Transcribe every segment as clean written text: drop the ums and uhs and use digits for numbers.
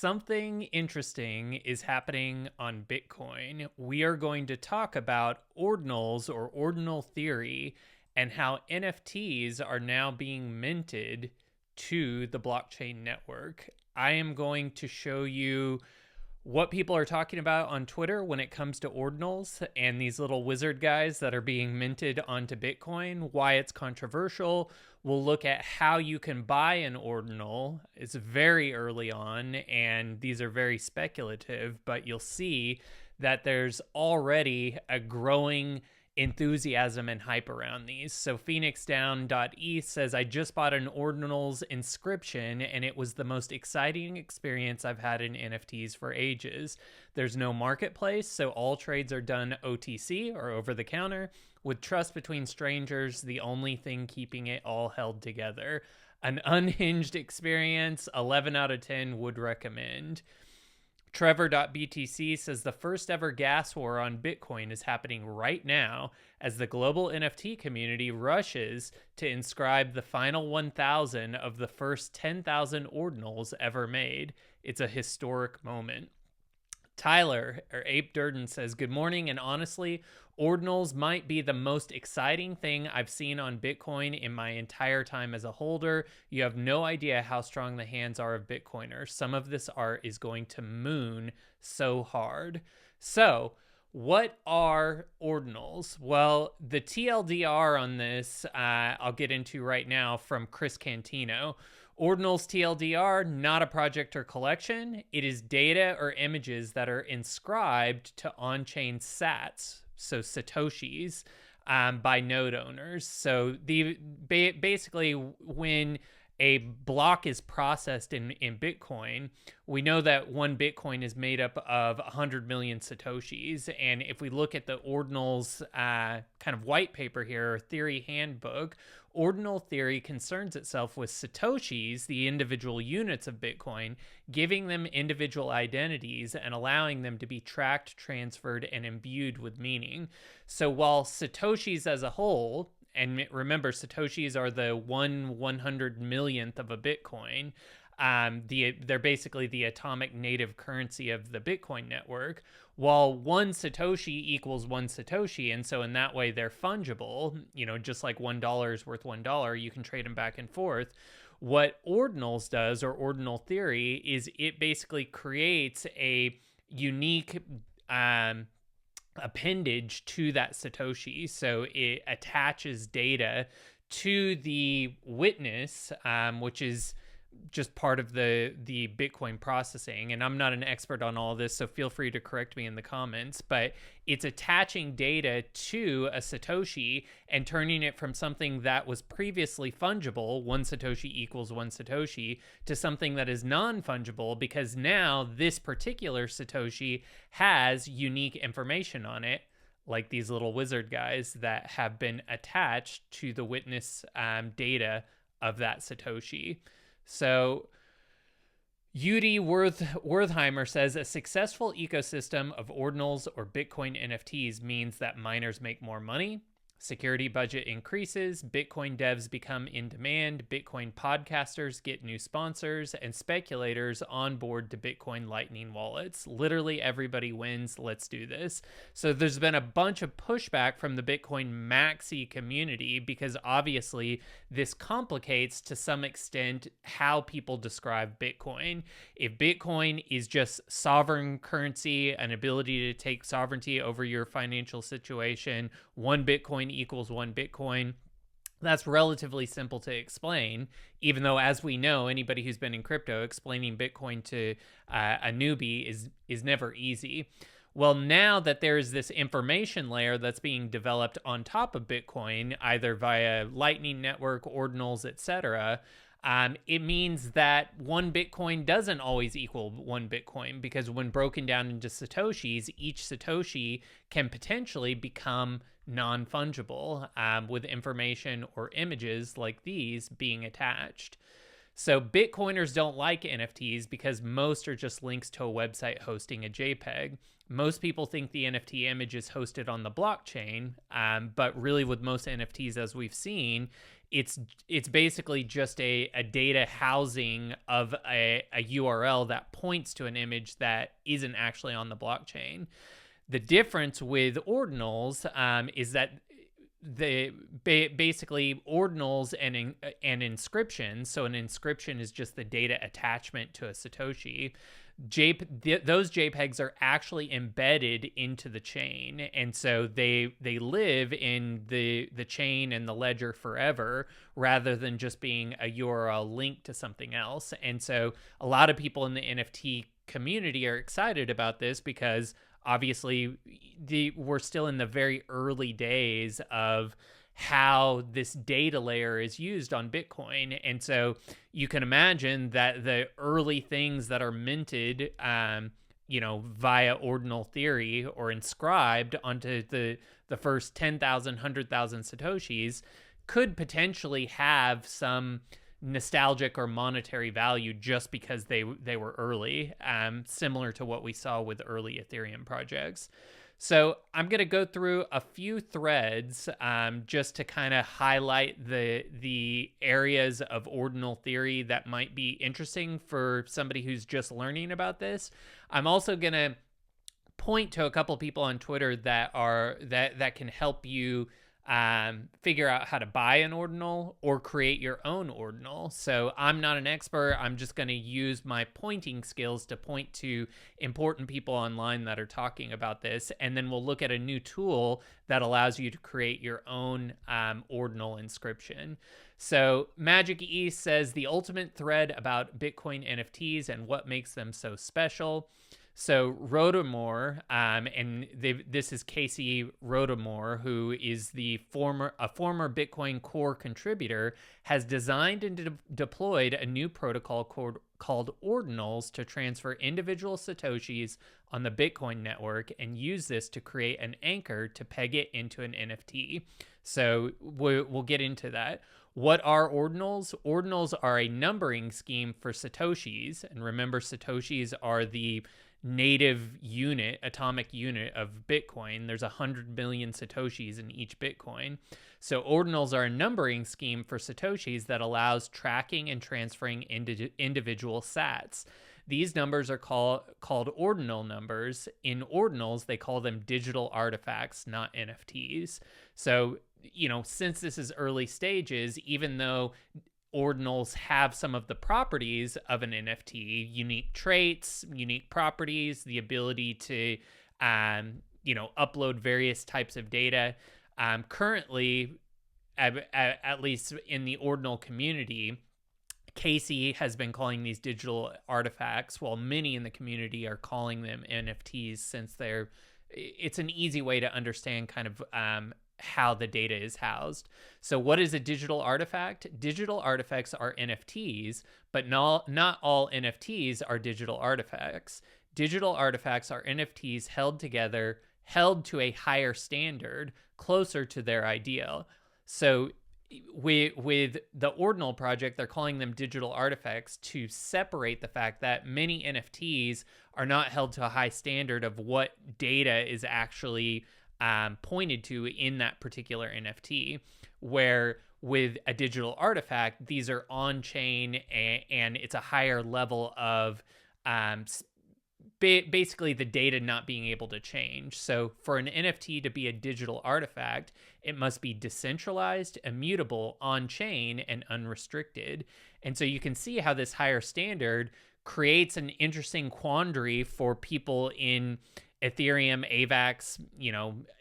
Something interesting is happening on Bitcoin. We are going to talk about ordinals or ordinal theory and how NFTs are now being minted to the blockchain network. I am going to show you what people are talking about on Twitter when it comes to ordinals and these little wizard guys that are being minted onto Bitcoin, why it's controversial. We'll look at how you can buy an ordinal. It's very early on, and these are very speculative, but you'll see that there's already a growing enthusiasm and hype around these. So phoenixdown.eth says, I just bought an Ordinals inscription and it was the most exciting experience I've had in NFTs for ages. There's no marketplace, so all trades are done OTC or over the counter, with trust between strangers the only thing keeping it all held together. An unhinged experience, 11 out of 10 would recommend. Trevor.btc says the first ever gas war on Bitcoin is happening right now as the global NFT community rushes to inscribe the final 1,000 of the first 10,000 ordinals ever made. It's a historic moment. Tyler, or Ape Durden, says, good morning, and honestly, ordinals might be the most exciting thing I've seen on Bitcoin in my entire time as a holder. You have no idea how strong the hands are of Bitcoiners. Some of this art is going to moon so hard. So, what are ordinals? Well, the TLDR on this, I'll get into right now from Chris Cantino. Ordinals TLDR, not a project or collection. It is data or images that are inscribed to on-chain sats, so Satoshis, by node owners. So basically, when a block is processed in Bitcoin, we know that one Bitcoin is made up of 100 million Satoshis. And if we look at the Ordinals kind of white paper here, theory handbook, Ordinal Theory concerns itself with Satoshis, the individual units of Bitcoin, giving them individual identities and allowing them to be tracked, transferred, and imbued with meaning. So while Satoshis as a whole, and remember, Satoshis are the 1/100 millionth of a Bitcoin. They're basically the atomic native currency of the Bitcoin network. While one Satoshi equals one Satoshi, and so in that way they're fungible, just like $1 is worth $1, you can trade them back and forth. What Ordinals does, or Ordinal Theory, is it basically creates a unique appendage to that Satoshi. So it attaches data to the witness, which is just part of the Bitcoin processing. And I'm not an expert on all this, so feel free to correct me in the comments, but it's attaching data to a Satoshi and turning it from something that was previously fungible, one Satoshi equals one Satoshi, to something that is non-fungible, because now this particular Satoshi has unique information on it, like these little wizard guys that have been attached to the witness data of that Satoshi. So Udi Wertheimer says, a successful ecosystem of ordinals or Bitcoin NFTs means that miners make more money, security budget increases, Bitcoin devs become in demand, Bitcoin podcasters get new sponsors, and speculators onboard to Bitcoin Lightning wallets. Literally everybody wins. Let's do this. So there's been a bunch of pushback from the Bitcoin maxi community because obviously this complicates to some extent how people describe Bitcoin. If Bitcoin is just sovereign currency, an ability to take sovereignty over your financial situation, one Bitcoin equals one Bitcoin, that's relatively simple to explain, even though, as we know, anybody who's been in crypto, explaining Bitcoin to a newbie is never easy. Well, now that there is this information layer that's being developed on top of Bitcoin, either via Lightning Network, Ordinals, etc., it means that one Bitcoin doesn't always equal one Bitcoin, because when broken down into Satoshis, each Satoshi can potentially become non-fungible with information or images like these being attached. So Bitcoiners don't like NFTs because most are just links to a website hosting a JPEG. Most people think the NFT image is hosted on the blockchain, but really with most NFTs, as we've seen, it's basically just a data housing of a URL that points to an image that isn't actually on the blockchain. The difference with ordinals is that basically ordinals and inscriptions. So an inscription is just the data attachment to a Satoshi. Those JPEGs are actually embedded into the chain, and so they live in the chain and the ledger forever, rather than just being a URL linked to something else. And so a lot of people in the NFT community are excited about this because obviously we're still in the very early days of how this data layer is used on Bitcoin. And so you can imagine that the early things that are minted, via Ordinal Theory or inscribed onto the first 10,000, 100,000 Satoshis could potentially have some nostalgic or monetary value just because they were early, similar to what we saw with early Ethereum projects. So I'm going to go through a few threads just to kind of highlight the areas of Ordinal Theory that might be interesting for somebody who's just learning about this. I'm also going to point to a couple people on Twitter that can help you figure out how to buy an ordinal or create your own ordinal. So I'm not an expert. I'm just going to use my pointing skills to point to important people online that are talking about this. And then we'll look at a new tool that allows you to create your own ordinal inscription. So Magic East says the ultimate thread about Bitcoin NFTs and what makes them so special. So Rotomore, and this is Casey Rotomore, who is a former Bitcoin Core contributor, has designed and deployed a new protocol called Ordinals to transfer individual Satoshis on the Bitcoin network and use this to create an anchor to peg it into an NFT. So we'll get into that. What are ordinals? Ordinals are a numbering scheme for Satoshis. And remember, Satoshis are the native atomic unit of Bitcoin. There's 100 million Satoshis in each Bitcoin. So ordinals are a numbering scheme for Satoshis that allows tracking and transferring individual sats. These numbers are called ordinal numbers. In ordinals, they call them digital artifacts, not NFTs. So, since this is early stages, even though ordinals have some of the properties of an NFT, unique traits, unique properties, the ability to, upload various types of data. Currently, at least in the ordinal community, Casey has been calling these digital artifacts, while many in the community are calling them NFTs, since it's an easy way to understand kind of how the data is housed. So what is a digital artifact? Digital artifacts are NFTs, but not all NFTs are digital artifacts. Digital artifacts are NFTs held to a higher standard, closer to their ideal. So with the Ordinal project, they're calling them digital artifacts to separate the fact that many NFTs are not held to a high standard of what data is actually pointed to in that particular NFT, where with a digital artifact, these are on-chain and it's a higher level of basically the data not being able to change. So for an NFT to be a digital artifact, it must be decentralized, immutable, on-chain, and unrestricted. And so you can see how this higher standard creates an interesting quandary for people in Ethereum, AVAX,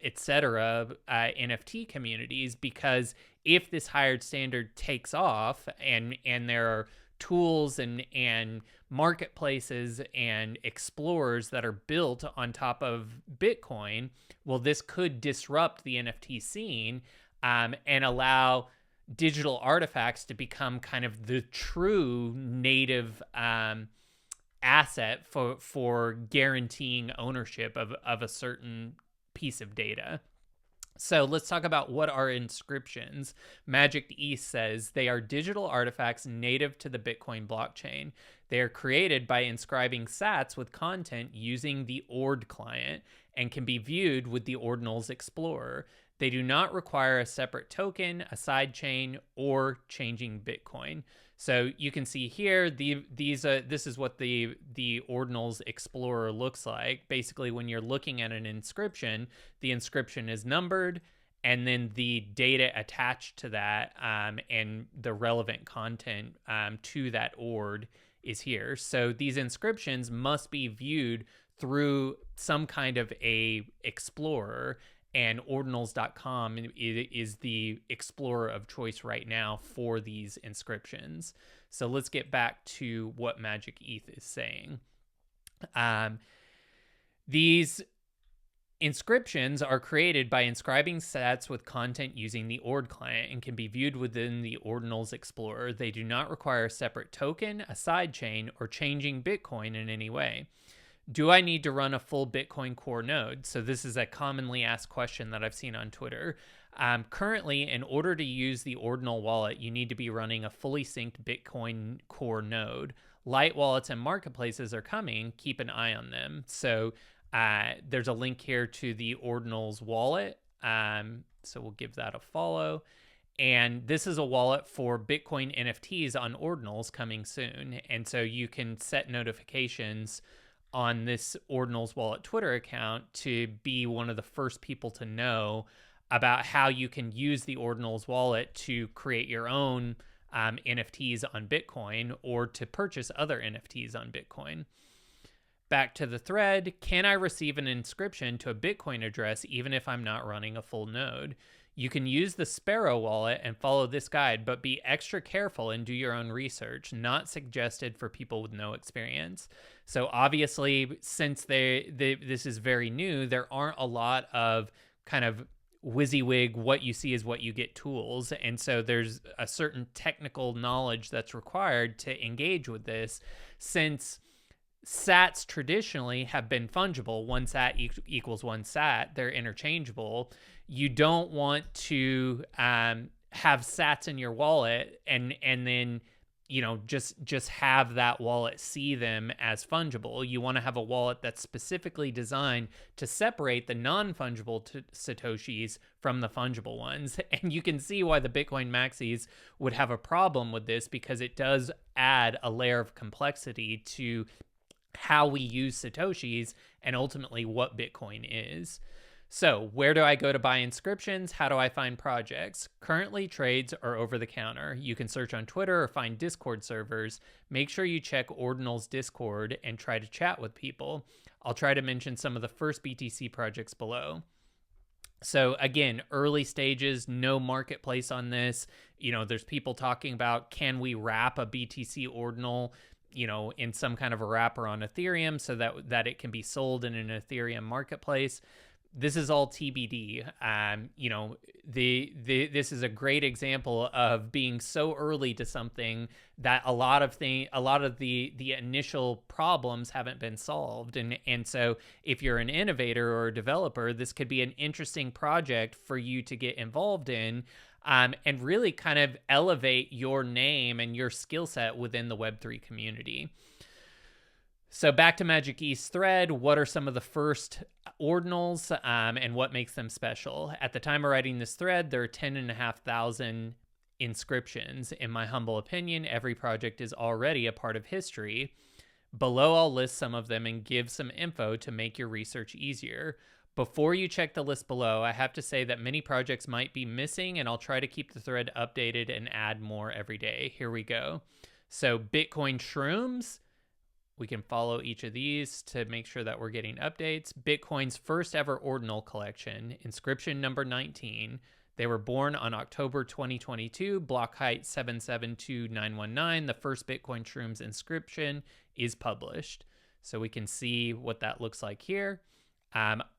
etc., NFT communities, because if this higher standard takes off and there are tools and marketplaces and explorers that are built on top of Bitcoin, well, this could disrupt the NFT scene and allow digital artifacts to become kind of the true native asset for guaranteeing ownership of a certain piece of data. So let's talk about what are inscriptions. Magic East says they are digital artifacts native to the Bitcoin blockchain. They are created by inscribing sats with content using the Ord client and can be viewed with the Ordinals Explorer. They do not require a separate token, a side chain, or changing Bitcoin. So you can see here, this is what the Ordinals Explorer looks like. Basically, when you're looking at an inscription, the inscription is numbered, and then the data attached to that and the relevant content to that ord is here. So these inscriptions must be viewed through some kind of a explorer, and ordinals.com is the explorer of choice right now for these inscriptions. So let's get back to what Magic ETH is saying. These inscriptions are created by inscribing sats with content using the Ord client and can be viewed within the Ordinals Explorer. They do not require a separate token, a sidechain, or changing Bitcoin in any way. Do I need to run a full Bitcoin Core node? So this is a commonly asked question that I've seen on Twitter. Currently, in order to use the Ordinal wallet, you need to be running a fully synced Bitcoin Core node. Light wallets and marketplaces are coming. Keep an eye on them. So there's a link here to the Ordinals wallet. So we'll give that a follow. And this is a wallet for Bitcoin NFTs on Ordinals coming soon. And so you can set notifications on this Ordinals wallet Twitter account to be one of the first people to know about how you can use the Ordinals wallet to create your own NFTs on Bitcoin or to purchase other NFTs on Bitcoin. Back to the thread, can I receive an inscription to a Bitcoin address even if I'm not running a full node? You can use the Sparrow wallet and follow this guide, but be extra careful and do your own research. Not suggested for people with no experience. So obviously, since this is very new, there aren't a lot of kind of WYSIWYG, what you see is what you get tools. And so there's a certain technical knowledge that's required to engage with this, since sats traditionally have been fungible. One sat equals one sat. They're interchangeable. You don't want to have sats in your wallet and then, you know, just have that wallet see them as fungible. You want to have a wallet that's specifically designed to separate the non-fungible Satoshis from the fungible ones. And you can see why the Bitcoin maxis would have a problem with this, because it does add a layer of complexity to how we use Satoshis and ultimately what Bitcoin is. So where do I go to buy inscriptions? How do I find projects? Currently, trades are over the counter. You can search on Twitter or find Discord servers. Make sure you check Ordinal's Discord and try to chat with people. I'll try to mention some of the first BTC projects below. So again, early stages, no marketplace on this. You know, there's people talking about, can we wrap a BTC Ordinal, you know, in some kind of a wrapper on Ethereum so that it can be sold in an Ethereum marketplace. This is all TBD. You know, this is a great example of being so early to something that a lot of the initial problems haven't been solved. And so if you're an innovator or a developer, this could be an interesting project for you to get involved in, and really kind of elevate your name and your skill set within the Web3 community. So back to Magic ETH's thread, what are some of the first ordinals and what makes them special? At the time of writing this thread, there are 10,500 inscriptions. In my humble opinion, every project is already a part of history. Below, I'll list some of them and give some info to make your research easier. Before you check the list below, I have to say that many projects might be missing, and I'll try to keep the thread updated and add more every day. Here we go. So Bitcoin Shrooms. We can follow each of these to make sure that we're getting updates. Bitcoin's first ever ordinal collection, inscription number 19. They were born on October 2022, block height 772919. The first Bitcoin Shrooms inscription is published. So we can see what that looks like here.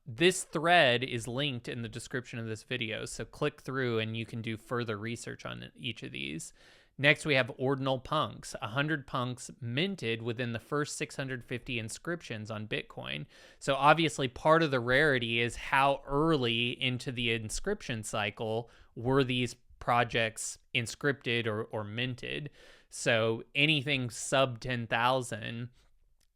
This thread is linked in the description of this video, so click through and you can do further research on each of these. Next, we have Ordinal Punks, 100 punks minted within the first 650 inscriptions on Bitcoin. So obviously part of the rarity is how early into the inscription cycle were these projects inscripted or minted. So anything sub 10,000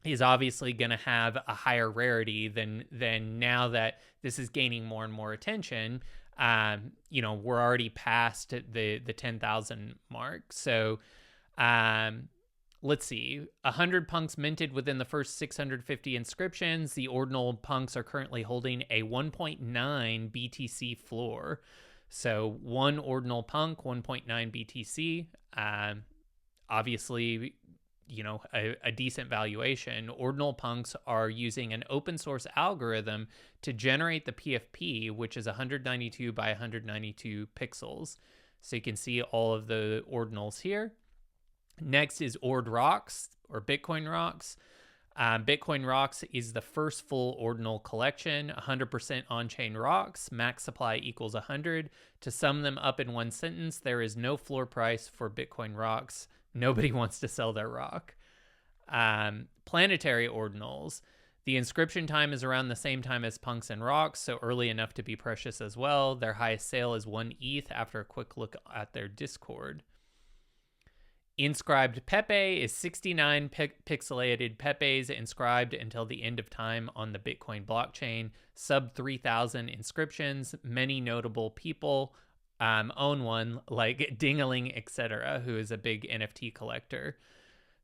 is obviously going to have a higher rarity than now that this is gaining more and more attention. we're already past the 10,000 mark. So let's see, 100 punks minted within the first 650 inscriptions. The ordinal punks are currently holding a 1.9 BTC floor. So one ordinal punk, 1.9 BTC. Obviously, a decent valuation. Ordinal punks are using an open source algorithm to generate the PFP, which is 192 by 192 pixels. So you can see all of the ordinals here. Next is Ord Rocks, or Bitcoin Rocks. Bitcoin Rocks is the first full ordinal collection, 100% on-chain rocks, max supply equals 100. To sum them up in one sentence, there is no floor price for Bitcoin Rocks. Nobody wants to sell their rock. Planetary Ordinals. The inscription time is around the same time as punks and rocks, so early enough to be precious as well. Their highest sale is 1 ETH after a quick look at their Discord. Inscribed Pepe is 69 pixelated Pepes inscribed until the end of time on the Bitcoin blockchain. Sub 3,000 inscriptions. Many notable people own one, like Dingaling, etc., who is a big NFT collector.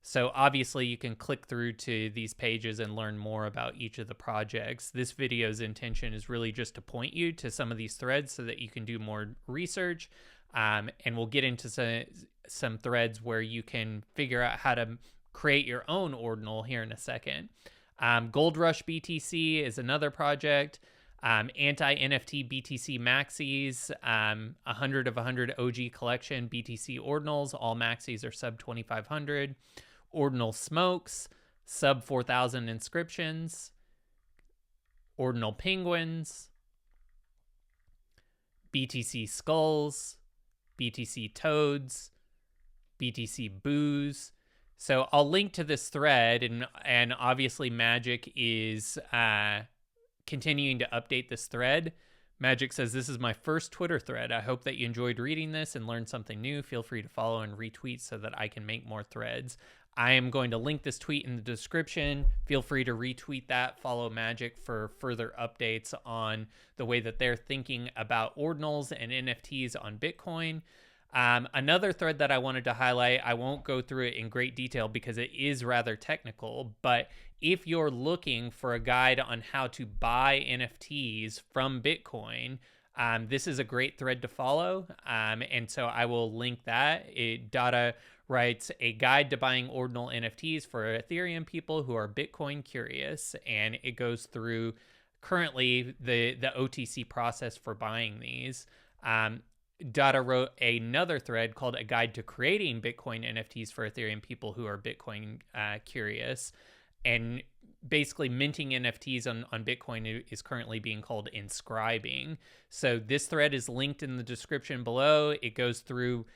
So obviously you can click through to these pages and learn more about each of the projects. This video's intention is really just to point you to some of these threads so that you can do more research. And we'll get into some threads where you can figure out how to create your own ordinal here in a second. Gold Rush BTC is another project. Anti-NFT BTC maxis, 100 of 100 OG collection BTC Ordinals. All maxis are sub 2,500. Ordinal Smokes, sub 4,000 inscriptions. Ordinal Penguins. BTC Skulls. BTC Toads. BTC Booze. So I'll link to this thread, and obviously Magic is continuing to update this thread. Magic says, "This is my first Twitter thread. I hope that you enjoyed reading this and learned something new. Feel free to follow and retweet so that I can make more threads." I am going to link this tweet in the description. Feel free to retweet that. Follow Magic for further updates on the way that they're thinking about ordinals and NFTs on Bitcoin. Another thread that I wanted to highlight, I won't go through it in great detail because it is rather technical, but if you're looking for a guide on how to buy NFTs from Bitcoin, this is a great thread to follow. And so I will link that. Dada writes a guide to buying ordinal NFTs for Ethereum people who are Bitcoin curious. And it goes through currently the OTC process for buying these. Dada wrote another thread called A Guide to Creating Bitcoin NFTs for Ethereum People Who Are Bitcoin Curious. And basically minting NFTs on Bitcoin is currently being called inscribing. So this thread is linked in the description below. It goes through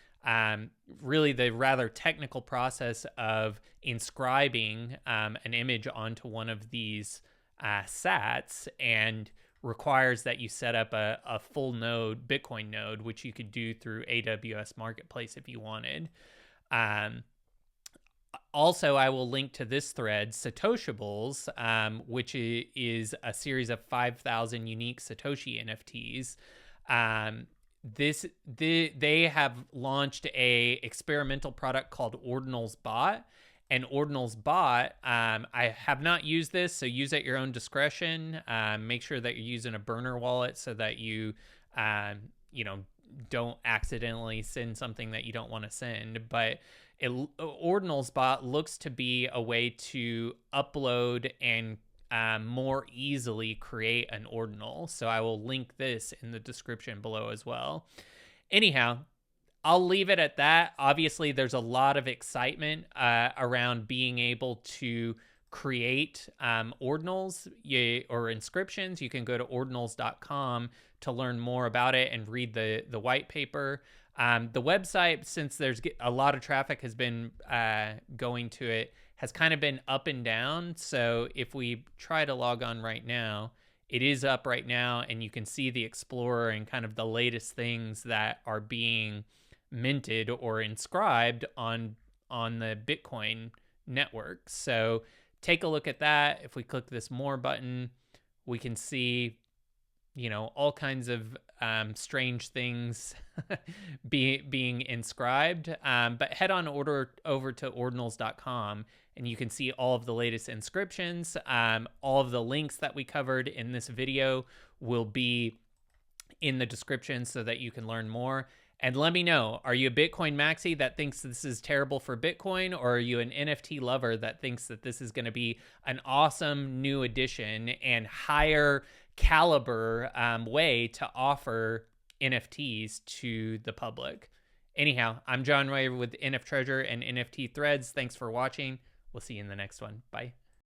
really the rather technical process of inscribing an image onto one of these sats, and requires that you set up a full node, Bitcoin node, which you could do through AWS Marketplace if you wanted. Also, I will link to this thread, Satoshiables, which is a series of 5,000 unique Satoshi NFTs. They have launched a experimental product called Ordinals Bot. And Ordinals Bot, I have not used this, so use at your own discretion. Make sure that you're using a burner wallet so that you, don't accidentally send something that you don't want to send. But Ordinals Bot looks to be a way to upload and more easily create an ordinal. So I will link this in the description below as well. Anyhow, I'll leave it at that. Obviously, there's a lot of excitement around being able to create ordinals or inscriptions. You can go to ordinals.com to learn more about it and read the white paper. The website, since there's a lot of traffic has been going to it, has kind of been up and down. So if we try to log on right now, it is up right now, and you can see the Explorer and kind of the latest things that are being minted or inscribed on the Bitcoin network. So take a look at that. If we click this more button, we can see all kinds of strange things being inscribed. But head on over to ordinals.com and you can see all of the latest inscriptions. All of the links that we covered in this video will be in the description so that you can learn more. And let me know, are you a Bitcoin maxi that thinks this is terrible for Bitcoin, or are you an NFT lover that thinks that this is going to be an awesome new addition and higher caliber way to offer NFTs to the public? Anyhow, I'm John Ray with NF Treasure and NFT Threads. Thanks for watching. We'll see you in the next one. Bye.